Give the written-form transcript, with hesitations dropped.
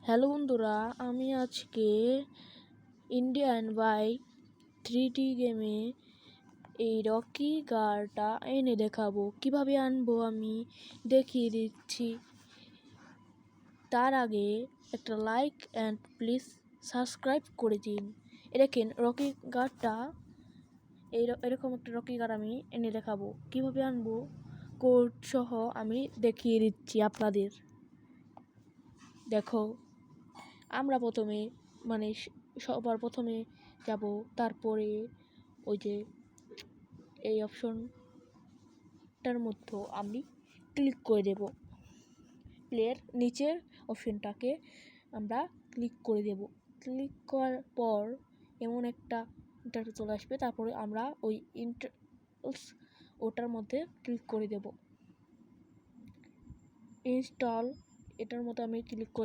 Hello বন্ধুরা, আমি আজকে ইন্ডিয়ান বাইক 3D গেমে এই রকি কারটা এনে দেখাবো। কিভাবে আনবো আমি দেখিয়ে দিচ্ছি। তার আগে একটা লাইক অ্যান্ড প্লিজ সাবস্ক্রাইব করে দিন। দেখেন রকি কারটা, এরকম একটা রকি কার আমি এনে দেখাবো। কিভাবে আনবো কোড সহ আমি দেখিয়ে দিচ্ছি আপনাদের। দেখো, আমরা প্রথমে সবার প্রথমে যাব, তারপরে ওই যে এই অপশনটার মধ্যে আমি ক্লিক করে দেব। প্লেয়ার নিচের অপশনটাকে আমরা ক্লিক করে দেব। ক্লিক করার পর এমন একটা ইন্টারফেস চলে আসবে। তারপরে আমরা ওই ওটার মধ্যে ক্লিক করে দেব। ইনস্টল এটার মধ্যে আমি ক্লিক করে